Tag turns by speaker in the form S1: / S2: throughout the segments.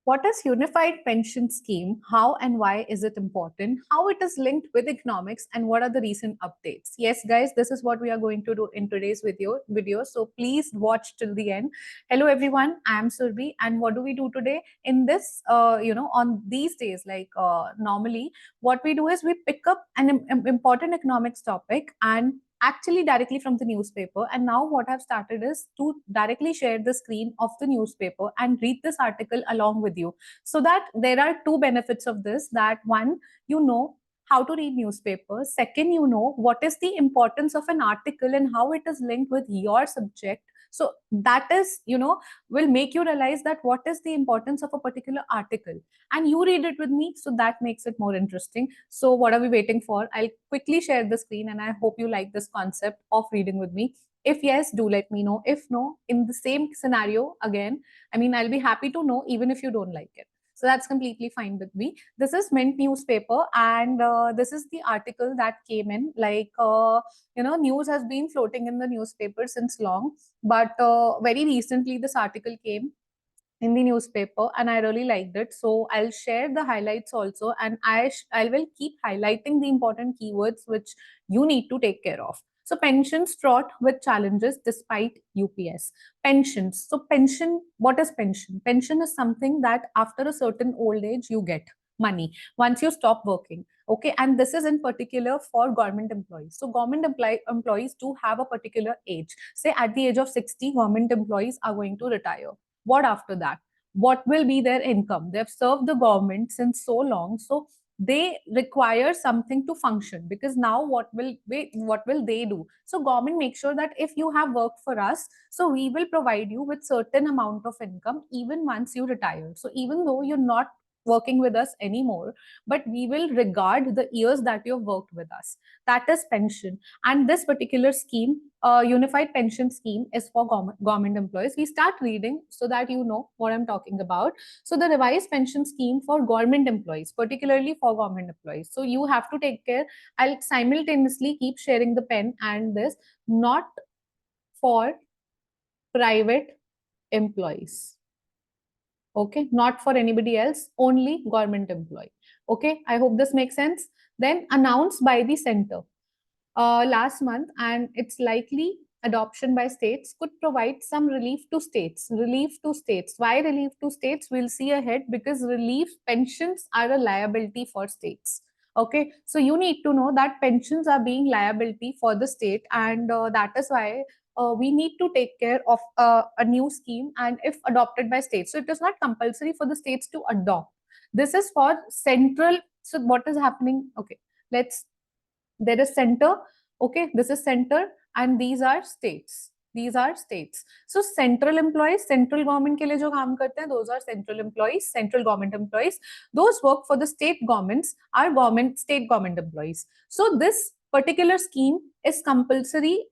S1: What is unified pension scheme? How and why is it important? How it is linked with economics, and what are the recent updates? Yes, guys, this is what we are going to do in today's video. So please watch till the end. Hello, everyone. I am Surbhi, and what do we do today in this? On these days, like normally, what we do is we pick up an important economics topic and actually directly from the newspaper. And now what I've started is to directly share the screen of the newspaper and read this article along with you, so that there are two benefits of this. That one, you know how to read newspapers. Second, you know what is the importance of an article and how it is linked with your subject. So that is, will make you realize that what is the importance of a particular article, and you read it with me, so that makes it more interesting. So what are we waiting for? I'll quickly share the screen, and I hope you like this concept of reading with me. If yes, do let me know. If no, in the same scenario again, I'll be happy to know even if you don't like it. So that's completely fine with me. This is Mint newspaper, and this is the article that came in. News has been floating in the newspaper since long, but very recently this article came in the newspaper and I really liked it. So I'll share the highlights also, and I will keep highlighting the important keywords which you need to take care of. So pensions fraught with challenges despite UPS. Pensions. So pension, what is pension? Pension is something that after a certain old age you get money once you stop working. Okay, and this is in particular for government employees. So government employees do have a particular age. Say at the age of 60, government employees are going to retire. What after that? What will be their income? They've served the government since so long, so they require something to function, because now what will they do? So government makes sure that if you have worked for us, so we will provide you with certain amount of income even once you retire. So even though you're not working with us anymore, but we will regard the years that you've worked with us. That is pension. And this particular scheme, unified pension scheme, is for government employees. We start reading so that you know what I'm talking about. So the revised pension scheme for government employees, particularly for government employees. So you have to take care. I'll simultaneously keep sharing the pen and this, not for private employees. Okay, not for anybody else, only government employee. Okay, I hope this makes sense. Then announced by the center last month, and it's likely adoption by states could provide some relief to states. Relief to states. Why relief to states? We'll see ahead, because relief pensions are a liability for states. Okay, so you need to know that pensions are being liability for the state, and that is why we need to take care of a new scheme, and if adopted by states. So it is not compulsory for the states to adopt. This is for central. So what is happening? Okay, there is center. Okay, this is center, and these are states. These are states. So central employees, central government ke liye jo kaam karte hain, those are central employees, central government employees. Those work for the state governments are state government employees. So this particular scheme is compulsory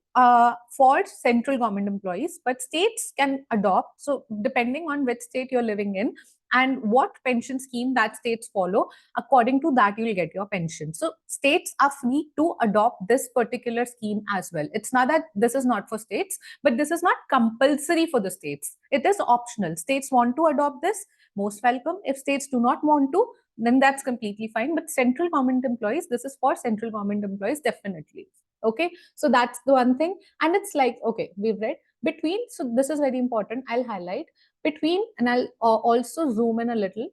S1: for central government employees, but states can adopt. So depending on which state you're living in and what pension scheme that states follow, according to that you'll get your pension. So states are free to adopt this particular scheme as well. It's not that this is not for states, but this is not compulsory for the states. It is optional. States want to adopt this, most welcome. If states do not want to, then that's completely fine. But central government employees, this is for central government employees, definitely. Okay, so that's the one thing. And it's like, okay, we've read between. So this is very important. I'll highlight between, and I'll also zoom in a little.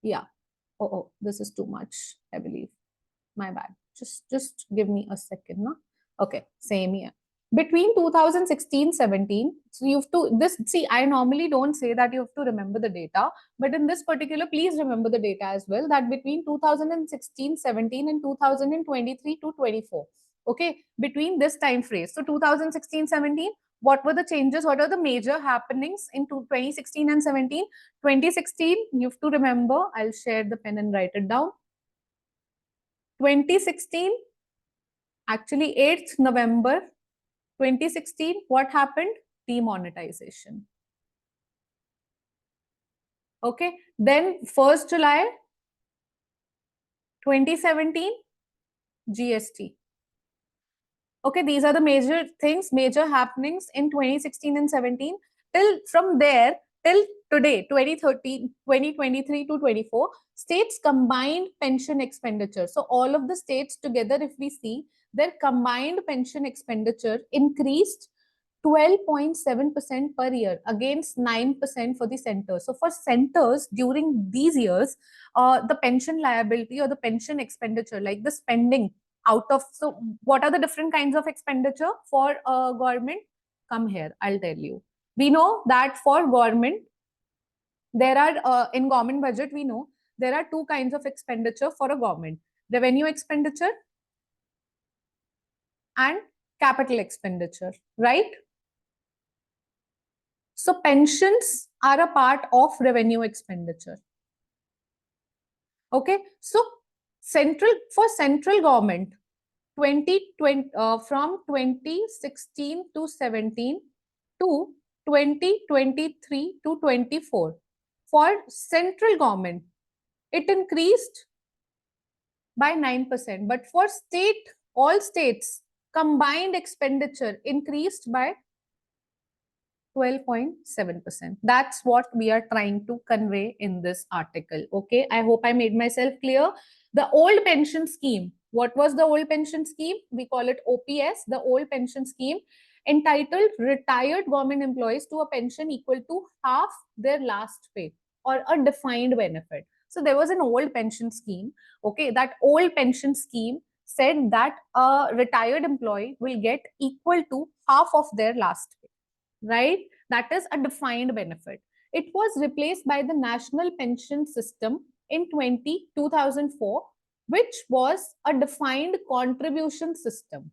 S1: Yeah. Oh, this is too much, I believe. My bad. Just give me a second. No? Okay, same here. Between 2016-17, so you have to, see, I normally don't say that you have to remember the data, but in this particular, please remember the data as well, that between 2016-17 and 2023 to 24, okay, between this time phrase, so 2016-17, what were the changes? What are the major happenings in 2016 and 17? 2016, you have to remember, I'll share the pen and write it down. 2016, actually 8th November 2016, what happened? Demonetization. Okay, then 1st July 2017, GST. Okay, these are the major things, major happenings in 2016 and 17. From there till today, 2013, 2023 to 24, states combined pension expenditure. So all of the states together, if we see, their combined pension expenditure increased 12.7% per year against 9% for the centers. So for centers during these years, the pension liability or the pension expenditure, like the spending out of, so what are the different kinds of expenditure for government? Come here, I'll tell you. We know that for government, there are, in government budget, we know there are two kinds of expenditure for a government: revenue expenditure and capital expenditure, right? So pensions are a part of revenue expenditure. Okay, so for central government, 2020 from 2016 to 17 to 2023 to 24, for central government, it increased by 9%. But for state, all states, combined expenditure increased by 12.7%. That's what we are trying to convey in this article. Okay, I hope I made myself clear. The old pension scheme, what was the old pension scheme? We call it OPS, the old pension scheme, entitled retired government employees to a pension equal to half their last pay or a defined benefit. So there was an old pension scheme. Okay, that old pension scheme said that a retired employee will get equal to half of their last pay, right? That is a defined benefit. It was replaced by the national pension system in 2004, which was a defined contribution system.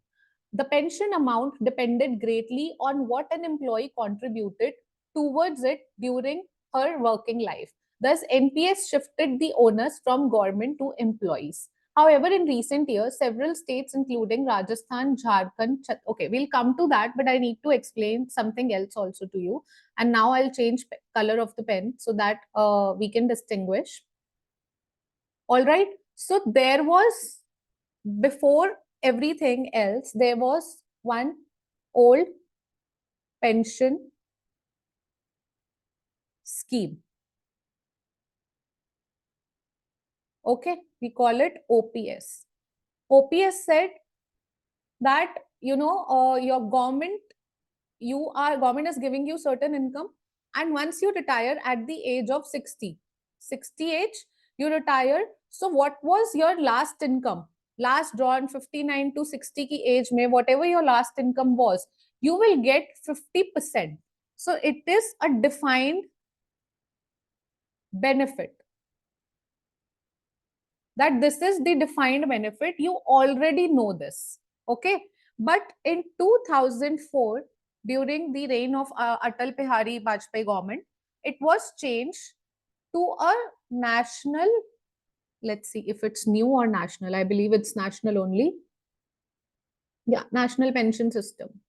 S1: The pension amount depended greatly on what an employee contributed towards it during her working life. Thus, NPS shifted the onus from government to employees. However, in recent years, several states, including Rajasthan, Jharkhand, okay, we'll come to that, but I need to explain something else also to you. And now I'll change color of the pen so that we can distinguish. All right. So there was, before everything else, there was one old pension scheme. Okay, we call it OPS. OPS said that, your government is giving you certain income, and once you retire at the age of 60 age, you retire. So what was your last income, last drawn 59 to 60 ki age mein, whatever your last income was, you will get 50%. So it is a defined benefit. That this is the defined benefit, you already know this. Okay, but in 2004, during the reign of Atal Bihari Vajpayee government, it was changed to a national, let's see if it's new or national, I believe it's national only. Yeah, national pension system.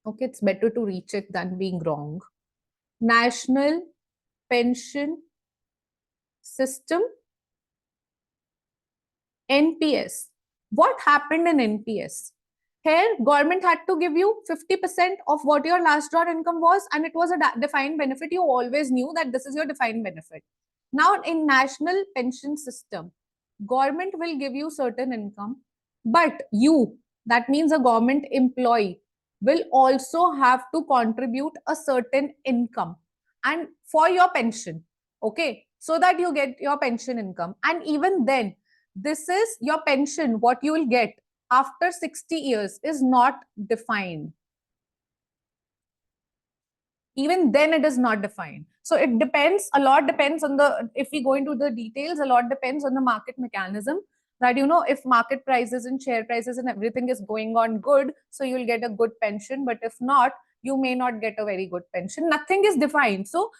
S1: Okay, it's better to recheck than being wrong. National pension system, NPS. What happened in NPS? Here, government had to give you 50% of what your last drawn income was, and it was a defined benefit. You always knew that this is your defined benefit. Now, in national pension system, government will give you certain income, but you, that means a government employee, will also have to contribute a certain income and for your pension. Okay, so that you get your pension income. And even then, this is your pension, what you will get after 60 years is not defined. Even then it is not defined. So it depends, a lot depends on the, if we go into the details, a lot depends on the market mechanism, that, if market prices and share prices and everything is going on good, so you'll get a good pension. But if not, you may not get a very good pension. Nothing is defined. So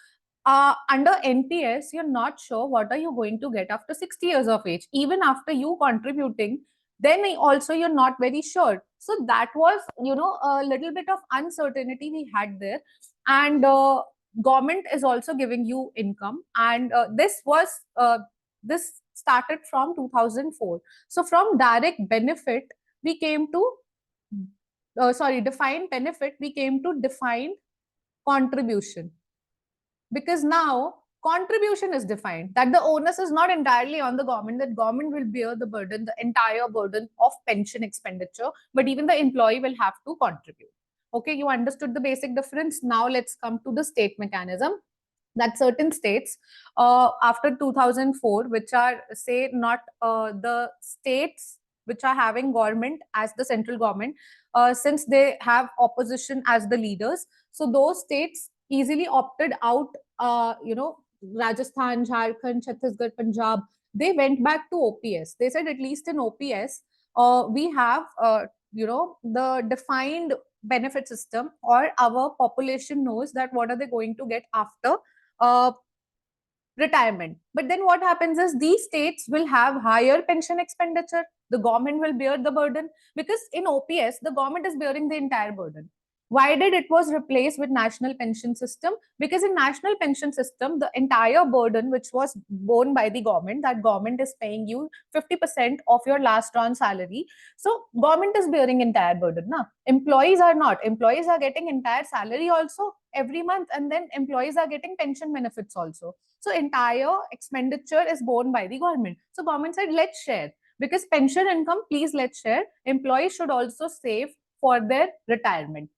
S1: under NPS, you're not sure what are you going to get after 60 years of age. Even after you contributing, then also you're not very sure. So that was, a little bit of uncertainty we had there. And government is also giving you income. And this started from 2004. So from direct benefit, we came to, defined benefit, we came to defined contribution. because now contribution is defined, that the onus is not entirely on the government, that government will bear the burden, the entire burden of pension expenditure, but even the employee will have to contribute. Okay, you understood the basic difference. Now let's come to the state mechanism, that certain states after 2004, which are, say, not the states which are having government as the central government, since they have opposition as the leaders, so those states easily opted out. Rajasthan, Jharkhand, Chhattisgarh, Punjab, they went back to OPS. They said at least in OPS we have the defined benefit system, or our population knows that what are they going to get after uh, retirement. But then what happens is these states will have higher pension expenditure. The government will bear the burden, because in OPS, the government is bearing the entire burden. Why did it was replaced with national pension system? Because in national pension system, the entire burden which was borne by the government, that government is paying you 50% of your last drawn salary. So government is bearing entire burden. Na? Employees are not. Employees are getting entire salary also every month, and then employees are getting pension benefits also. So entire expenditure is borne by the government. So government said, let's share, because pension income, please let's share. Employees should also save for their retirement,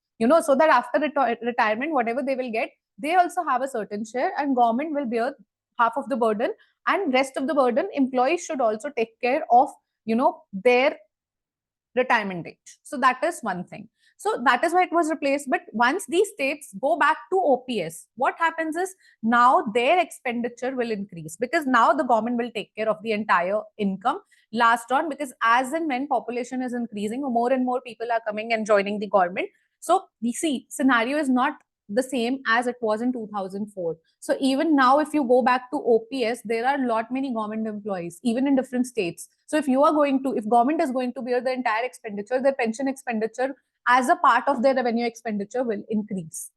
S1: so that after retirement, whatever they will get, they also have a certain share, and government will bear half of the burden, and rest of the burden employees should also take care of, their retirement age. So that is one thing. So that is why it was replaced. But once these states go back to OPS, what happens is now their expenditure will increase, because now the government will take care of the entire income last on, because as and when population is increasing, more and more people are coming and joining the government. So we see scenario is not the same as it was in 2004. So even now, if you go back to OPS, there are a lot many government employees, even in different states. So if government is going to bear the entire expenditure, their pension expenditure as a part of their revenue expenditure will increase.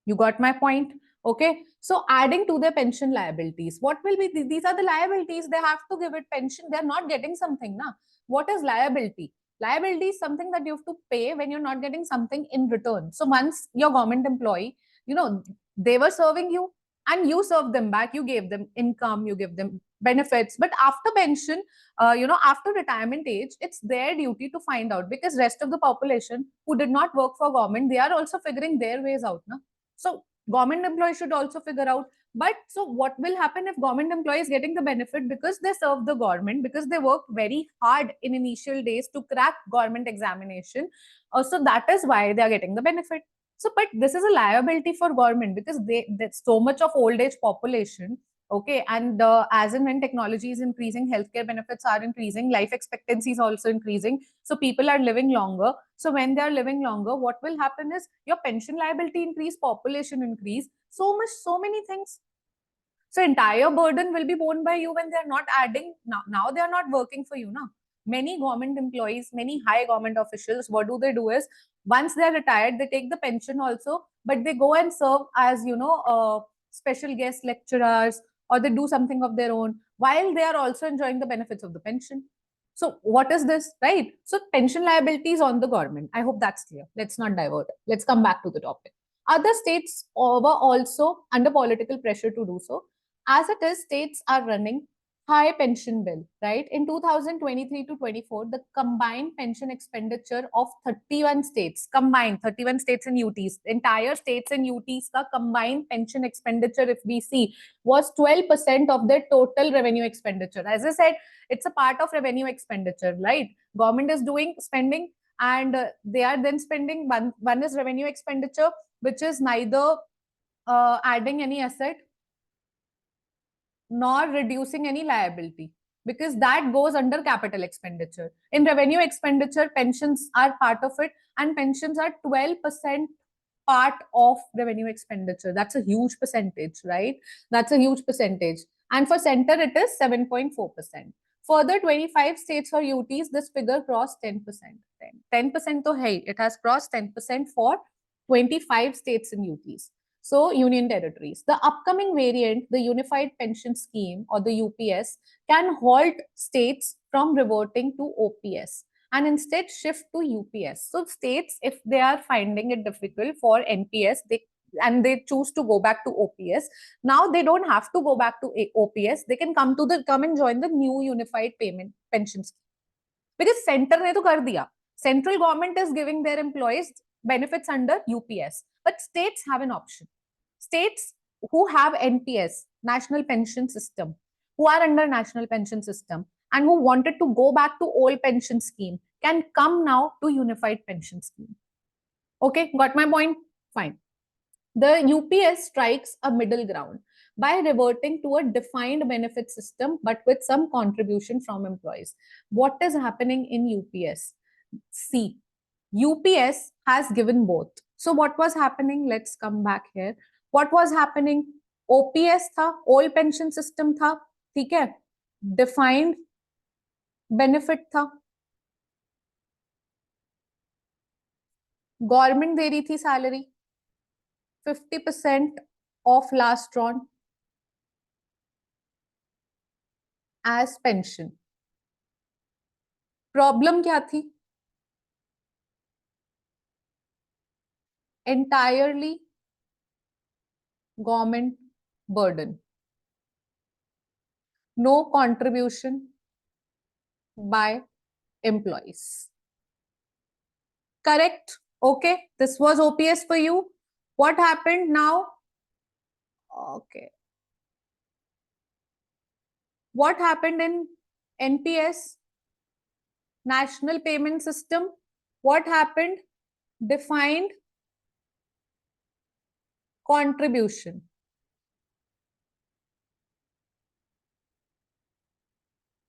S1: You got my point? Okay. So adding to their pension liabilities, what will be these are the liabilities, they have to give it pension. They're not getting something. Na? What is liability? Liability is something that you have to pay when you're not getting something in return. So once your government employee, they were serving you and you served them back, you gave them income, you give them benefits. But after pension, after retirement age, it's their duty to find out, because rest of the population who did not work for government, they are also figuring their ways out. Na? So government employees should also figure out. But so what will happen if government employees getting the benefit because they serve the government, because they worked very hard in initial days to crack government examination? So that is why they are getting the benefit. So, but this is a liability for government, because there's so much of old age population. Okay, and as and when technology is increasing, healthcare benefits are increasing, life expectancy is also increasing. So people are living longer. So when they are living longer, what will happen is your pension liability increase, population increase, so many things. So entire burden will be borne by you when they are not adding. Now they are not working for you. Now, many government employees, many high government officials, what do is once they are retired, they take the pension also, but they go and serve as, special guest lecturers, or they do something of their own while they are also enjoying the benefits of the pension. So what is this, right? So pension liabilities on the government. I hope that's clear. Let's not divert. Let's come back to the topic. Other states were also under political pressure to do so. As it is, states are running high pension bill, right? In 2023 to 24, the combined pension expenditure of 31 states, combined 31 states and UTs, entire states and UTs ka combined pension expenditure, if we see, was 12% of their total revenue expenditure. As I said, it's a part of revenue expenditure, right? Government is doing spending, and they are then spending. One is revenue expenditure, which is neither adding any asset nor reducing any liability, because that goes under capital expenditure. In revenue expenditure, pensions are part of it, and pensions are 12% part of revenue expenditure. That's a huge percentage, right? That's a huge percentage. And for center, it is 7.4%. Further, 25 states or UTs, this figure crossed 10%. 10% to hey, it has crossed 10% for 25 states and UTs. So, union territories. The upcoming variant, the Unified Pension Scheme, or the UPS, can halt states from reverting to OPS and instead shift to UPS. So, states, if they are finding it difficult for NPS, they and they choose to go back to OPS, now they don't have to go back to OPS. They can come and join the new unified payment pension scheme, because center ne to kar diya. Central government is giving their employees benefits under UPS, but states have an option. States who have NPS, National Pension System, who are under National Pension System and who wanted to go back to old pension scheme can come now to unified pension scheme. Okay, got my point? Fine. The UPS strikes a middle ground by reverting to a defined benefit system but with some contribution from employees. What is happening in UPS? See, UPS has given both. So what was happening? Let's come back here. What was happening? OPS था, old pension system था, ठीक है? Defined benefit था. Government दे रही थी salary. 50% of last drawn as pension. Problem क्या थी? Entirely government burden. No contribution by employees. Correct? Okay, this was OPS for you. What happened now? Okay. What happened in NPS? National Payment System. What happened? Defined contribution.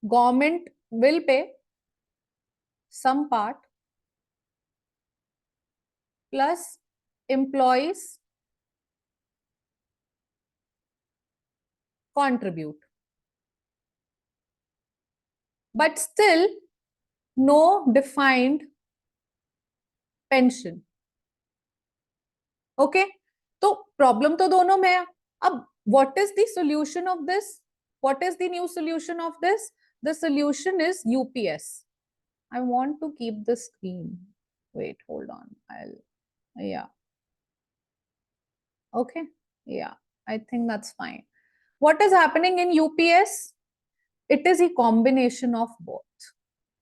S1: Government will pay some part plus employees contribute. But still no defined pension. Okay, so problem to dono mein hai. Ab what is the solution of this? What is the new solution of this? The solution is UPS. I want to keep the screen. Wait, hold on. Yeah. Okay. Yeah, I think that's fine. What is happening in UPS? It is a combination of both.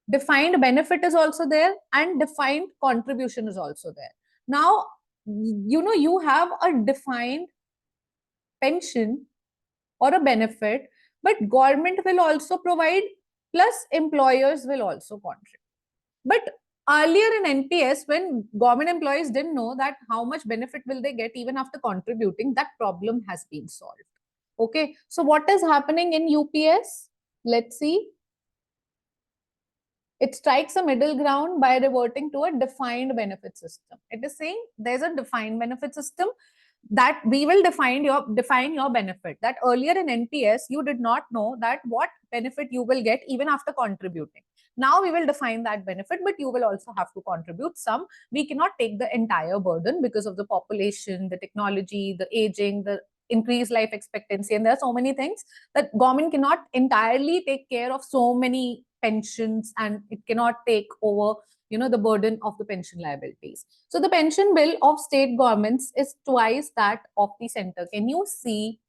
S1: Defined benefit is also there and defined contribution is also there. Now, you have a defined pension or a benefit, but government will also provide plus employers will also contribute. But earlier in NPS, when government employees didn't know that how much benefit will they get even after contributing, that problem has been solved. Okay, so what is happening in UPS? Let's see. It strikes a middle ground by reverting to a defined benefit system. It is saying there's a defined benefit system that we will define your benefit. That earlier in NPS, you did not know that what benefit you will get even after contributing. Now we will define that benefit, but you will also have to contribute some. We cannot take the entire burden because of the population, the technology, the aging, the increased life expectancy, and there are so many things that government cannot entirely take care of so many pensions, and it cannot take over the burden of the pension liabilities. So the pension bill of state governments is twice that of the center. Can you see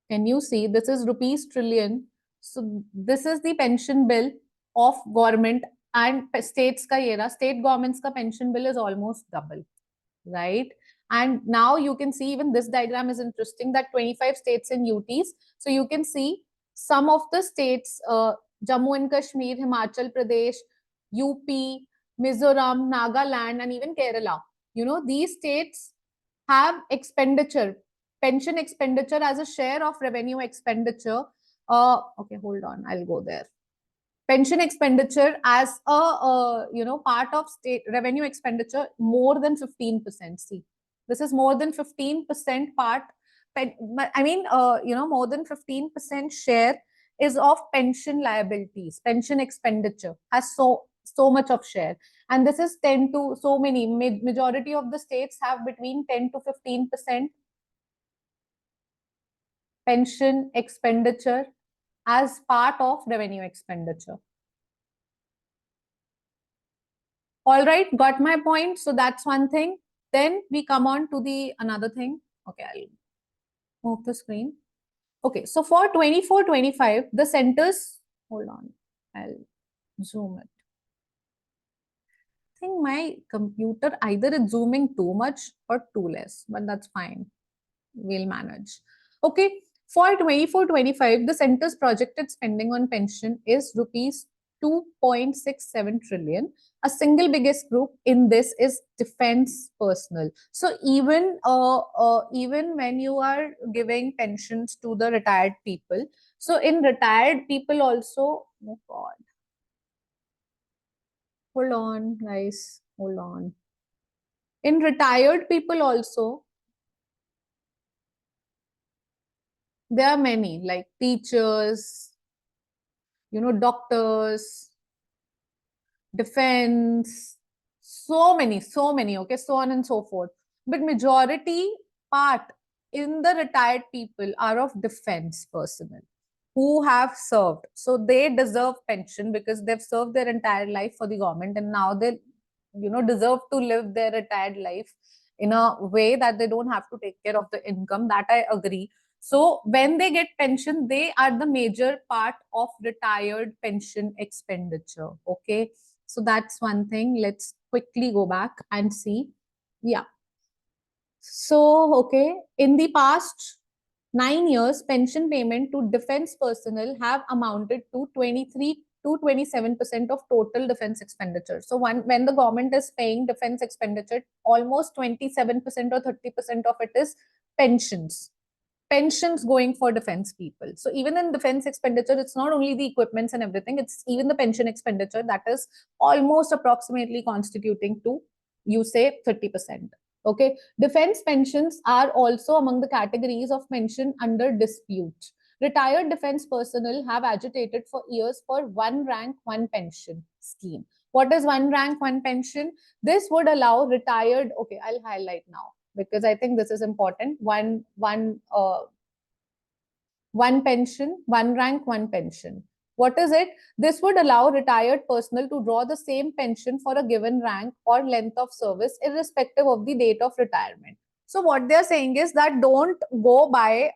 S1: this is rupees trillion. So this is the pension bill of government, and states ka yera state governments ka pension bill is almost double, right? And now you can see even this diagram is interesting, that 25 states and UTs. So you can see some of the states, Jammu and Kashmir, Himachal Pradesh, UP, Mizoram, Nagaland, and even Kerala. These states have expenditure, pension expenditure as a share of revenue expenditure. Okay, hold on, I'll go there. Pension expenditure as a part of state revenue expenditure more than 15%. See, this is more than 15% part. More than 15% share is of pension liabilities. Pension expenditure has so much of share, and this is 10 to so many. Majority of the states have between 10 to 15% pension expenditure as part of revenue expenditure. All right, got my point. So that's one thing. Then we come on to the another thing. Okay, I'll move the screen. Okay, so for 24-25, the centers, hold on, I'll zoom it. I think my computer either is zooming too much or too less, but that's fine. We'll manage. Okay, for 24-25, the center's projected spending on pension is rupees 2.67 trillion. A single biggest group in this is defense personnel. So even when you are giving pensions to the retired people, so in retired people also, oh God, hold on, guys, hold on. In retired people also, there are many like teachers, doctors, defense, so many, okay, so on and so forth. But majority part in the retired people are of defense personnel who have served. So they deserve pension because they've served their entire life for the government, and now they, deserve to live their retired life in a way that they don't have to take care of the income. That I agree. So when they get pension, they are the major part of retired pension expenditure. Okay. So that's one thing. Let's quickly go back and see. Yeah. So, okay, in the past 9 years, pension payment to defense personnel have amounted to 23 to 27% of total defense expenditure. So, when the government is paying defense expenditure, almost 27% or 30% of it is pensions. Pensions going for defense people. So even in defense expenditure, it's not only the equipments and everything, it's even the pension expenditure that is almost approximately constituting to, you say, 30%. Okay. Defense pensions are also among the categories of pension under dispute. Retired defense personnel have agitated for years for one rank, one pension scheme. What is one rank, one pension? This would allow retired, okay, I'll highlight now because I think this is important. One pension, one rank, one pension. What is it? This would allow retired personnel to draw the same pension for a given rank or length of service, irrespective of the date of retirement. So what they're saying is that don't go by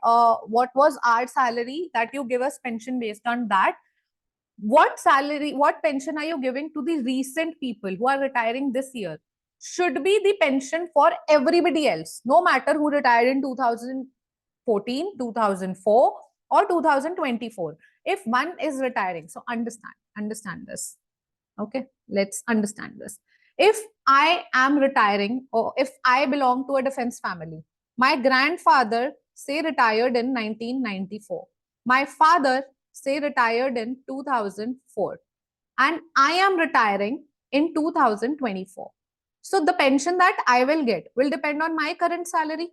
S1: what was our salary, that you give us pension based on that. What salary, what pension are you giving to the recent people who are retiring this year? Should be the pension for everybody else, no matter who retired in 2014, 2004, or 2024. If one is retiring, so understand this. Okay, let's understand this. If I am retiring, or if I belong to a defense family, my grandfather say retired in 1994, my father say retired in 2004, and I am retiring in 2024. So the pension that I will get will depend on my current salary,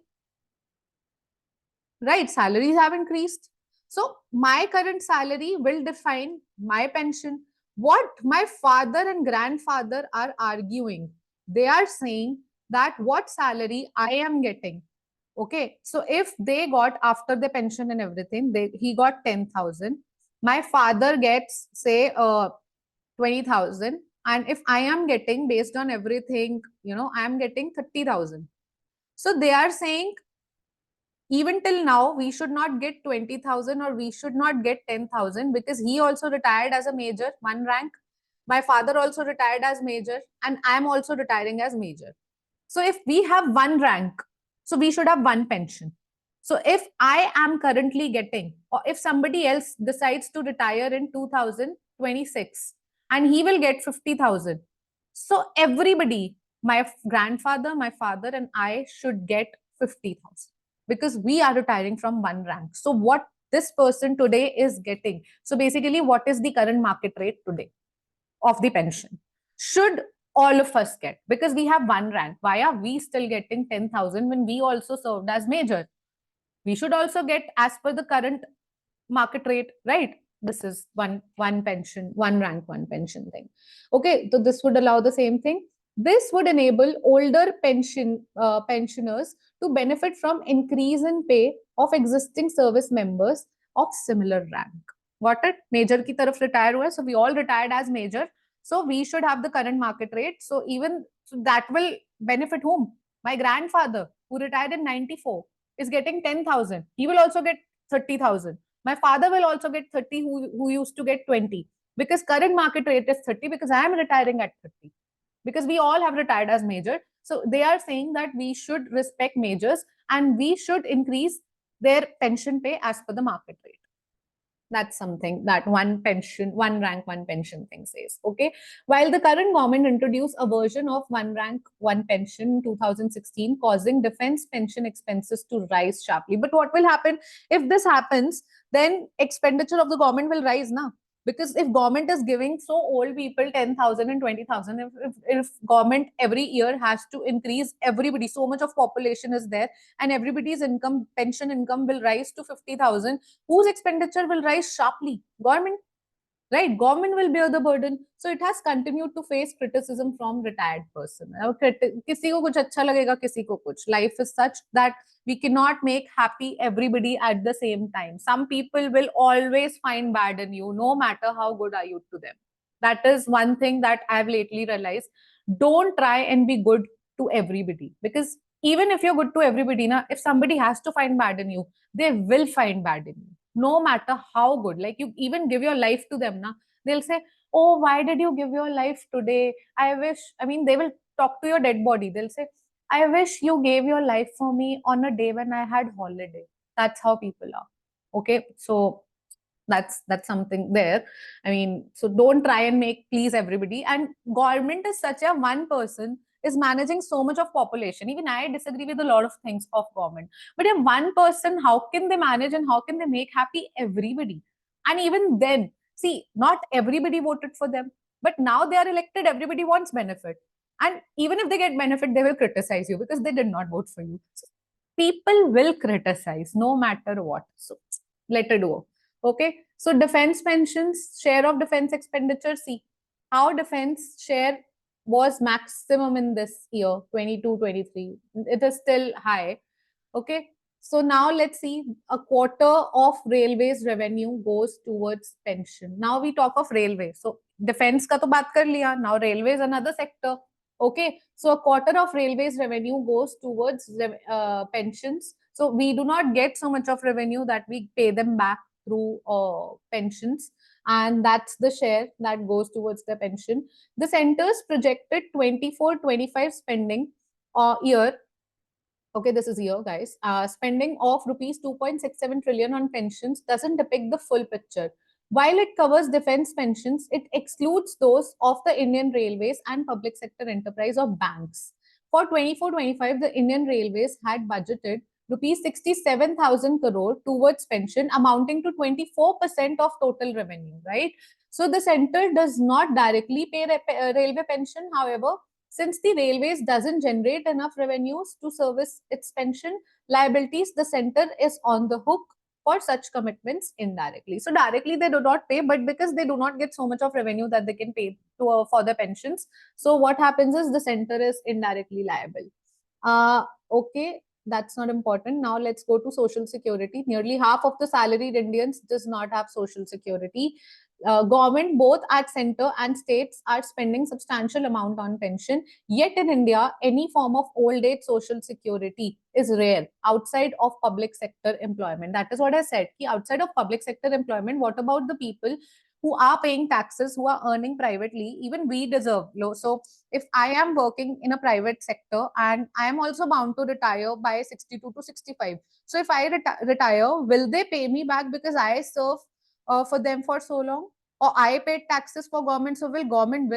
S1: right? Salaries have increased. So my current salary will define my pension. What my father and grandfather are arguing, they are saying that what salary I am getting. Okay, so if they got after the pension and everything, he got 10,000. My father gets say 20,000, and if I am getting based on everything, I am getting 30,000. So they are saying even till now we should not get 20,000 or we should not get 10,000 because he also retired as a major, one rank. My father also retired as major, and I am also retiring as major. So if we have one rank, so we should have one pension. So if I am currently getting, or if somebody else decides to retire in 2026 and he will get 50,000, so everybody, my grandfather, my father, and I should get 50,000 because we are retiring from one rank. So what this person today is getting, so basically what is the current market rate today of the pension, should all of us get, because we have one rank. Why are we still getting 10,000 when we also served as major? We should also get as per the current market rate, right? This is one pension, one rank, one pension thing. Okay, so this would allow the same thing. This would enable older pensioners to benefit from increase in pay of existing service members of similar rank. Got it? Major ki taraf retire hua, so we all retired as major. So we should have the current market rate. So even so that will benefit whom? My grandfather, who retired in 94, is getting 10,000. He will also get 30,000. My father will also get 30, who used to get 20. Because current market rate is 30, because I am retiring at 30. Because we all have retired as major. So they are saying that we should respect majors and we should increase their pension pay as per the market rate. That's something that one rank, one pension thing says. Okay. While the current government introduced a version of one rank, one pension in 2016, causing defense pension expenses to rise sharply. But what will happen if this happens? Then expenditure of the government will rise now. Because if government is giving so old people 10,000 and 20,000, if government every year has to increase everybody, so much of population is there, and everybody's income, pension income will rise to 50,000, whose expenditure will rise sharply? Government, right? Government will bear the burden. So it has continued to face criticism from retired person. किसी को कुछ अच्छा लगेगा, किसी को कुछ. Life is such that we cannot make happy everybody at the same time. Some people will always find bad in you, no matter how good are you to them. That is one thing that I've lately realized. Don't try and be good to everybody, because even if you're good to everybody, na, if somebody has to find bad in you, they will find bad in you, no matter how good. Like, you even give your life to them, na, they'll say, oh, why did you give your life today? I mean, they will talk to your dead body. They'll say, I wish you gave your life for me on a day when I had holiday. That's how people are. Okay. So that's something there. I mean, so don't try and make please everybody. And government is such a one person is managing so much of population. Even I disagree with a lot of things of government. But if one person, how can they manage and how can they make happy everybody? And even then, see, not everybody voted for them, but now they are elected, everybody wants benefit. And even if they get benefit, they will criticize you because they did not vote for you. So people will criticize no matter what. So let it go. Okay. So defense pensions, share of defense expenditure. See how defense share was maximum in this year, 22, 23. It is still high. Okay. So now let's see, a quarter of railways revenue goes towards pension. Now we talk of railway. So defense ka to baat kar liya. Now railways another sector. Okay. So a quarter of railways revenue goes towards pensions. So we do not get so much of revenue that we pay them back through pensions, and that's the share that goes towards the pension. The center's projected 24-25 spending year, okay, this is year, guys, spending of rupees 2.67 trillion on pensions doesn't depict the full picture. While it covers defense pensions, it excludes those of the Indian Railways and public sector enterprise or banks. For 24-25, the Indian Railways had budgeted rupees 67,000 crore towards pension, amounting to 24% of total revenue, right? So the center does not directly pay railway pension. However, since the railways doesn't generate enough revenues to service its pension liabilities, the center is on the hook for such commitments indirectly. So directly they do not pay, but because they do not get so much of revenue that they can pay to for the pensions, so what happens is the center is indirectly liable. Okay, that's not important. Now let's go to social security. Nearly half of the salaried Indians does not have social security. Government, both at center and states, are spending substantial amount on pension. Yet in India, any form of old age social security is rare outside of public sector employment. That is what I said. Outside of public sector employment, what about the people who are paying taxes, who are earning privately? Even we deserve low. So if I am working in a private sector and I am also bound to retire by 62 to 65. So if I retire, will they pay me back because I serve for them for so long? Or I paid taxes for government, so will government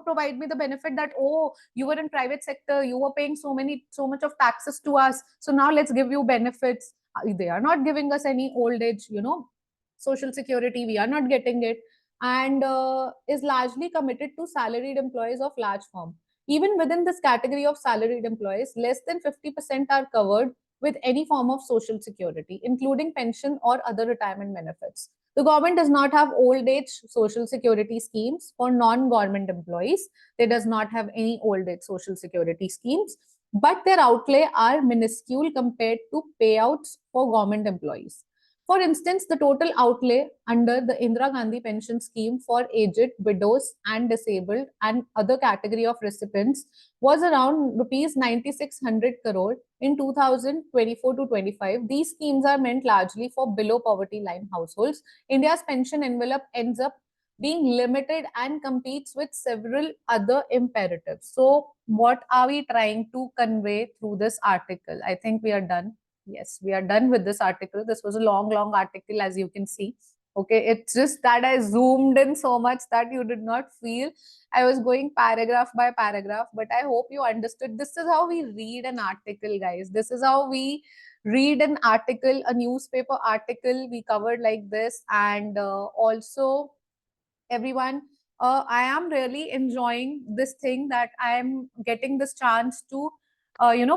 S1: provide me the benefit that, oh, you were in private sector, you were paying so much of taxes to us, so now let's give you benefits. They are not giving us any old age social security. We are not getting it, and is largely committed to salaried employees of large firm. Even within this category of salaried employees, less than 50% are covered with any form of social security, including pension or other retirement benefits. The government does not have old age social security schemes for non-government employees. They does not have any old age social security schemes, but their outlay are minuscule compared to payouts for government employees. For instance, the total outlay under the Indira Gandhi pension scheme for aged, widows, and disabled and other category of recipients was around rupees 9600 crore in 2024 to 25. These schemes are meant largely for below poverty line households. India's pension envelope ends up being limited and competes with several other imperatives. So, what are we trying to convey through this article? I think we are done. Yes, we are done with this article. This was a long, long article, as you can see. Okay, it's just that I zoomed in so much that you did not feel I was going paragraph by paragraph, but I hope you understood. This is how we read an article, guys. This is how we read an article, a newspaper article. We covered like this, and also everyone, I am really enjoying this thing that I am getting this chance to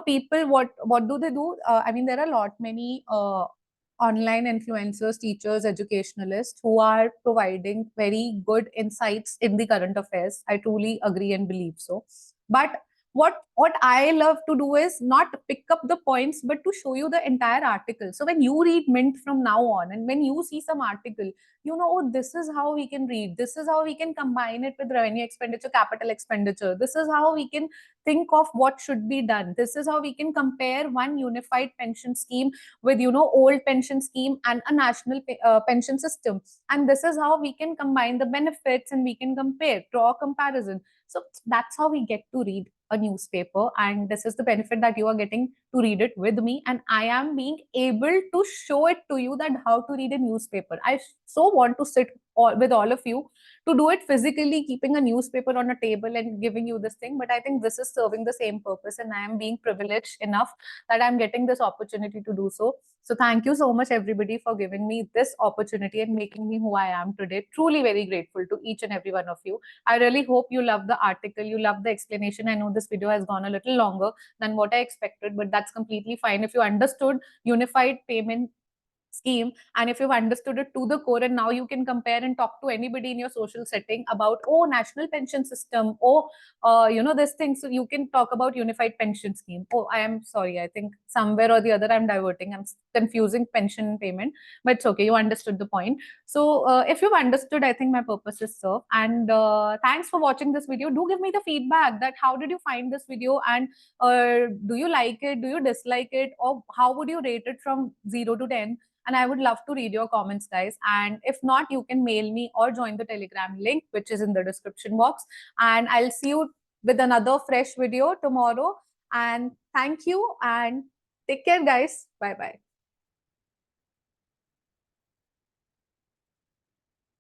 S1: people, what do they do? I mean, there are a lot many online influencers, teachers, educationalists who are providing very good insights in the current affairs. I truly agree and believe so. But what I love to do is not pick up the points, but to show you the entire article. So when you read Mint from now on, and when you see some article, you know, oh, this is how we can read. This is how we can combine it with revenue expenditure, capital expenditure. This is how we can think of what should be done. This is how we can compare one unified pension scheme with, you know, old pension scheme and a national pension system. And this is how we can combine the benefits and we can compare, draw a comparison. So that's how we get to read a newspaper, and this is the benefit that you are getting to read it with me, and I am being able to show it to you that how to read a newspaper. I so want to sit with all of you to do it physically, keeping a newspaper on a table and giving you this thing, but I think this is serving the same purpose, and I am being privileged enough that I'm getting this opportunity to do so. So thank you so much, everybody, for giving me this opportunity and making me who I am today. Truly very grateful to each and every one of you. I really hope you love the article, you love the explanation. I know this video has gone a little longer than what I expected, but that's completely fine. If you understood unified payment scheme, and if you've understood it to the core, and now you can compare and talk to anybody in your social setting about, oh, national pension system, oh, this thing, so you can talk about unified pension scheme. Oh, I am sorry, I think somewhere or the other I'm diverting, I'm confusing pension and payment, but it's okay, you understood the point. So if you've understood, I think my purpose is served. And thanks for watching this video. Do give me the feedback that how did you find this video, and do you like it, do you dislike it, or how would you rate it from 0 to 10? And I would love to read your comments, guys. And if not, you can mail me or join the Telegram link, which is in the description box. And I'll see you with another fresh video tomorrow. And thank you and take care, guys. Bye bye.